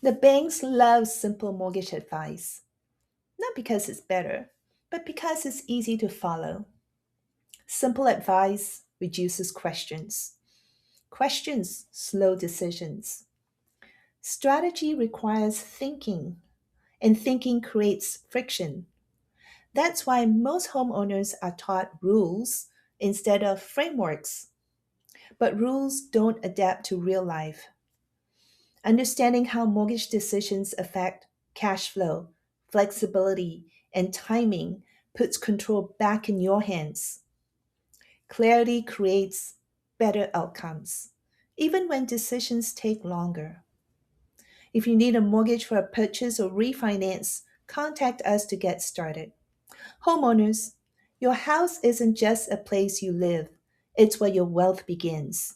The banks love simple mortgage advice, not because it's better, but because it's easy to follow. Simple advice reduces questions. Questions slow decisions. Strategy requires thinking, and thinking creates friction. That's why most homeowners are taught rules instead of frameworks. But rules don't adapt to real life. Understanding how mortgage decisions affect cash flow, flexibility, and timing puts control back in your hands. Clarity creates better outcomes, even when decisions take longer. If you need a mortgage for a purchase or refinance, contact us to get started. Homeowners, your house isn't just a place you live, it's where your wealth begins.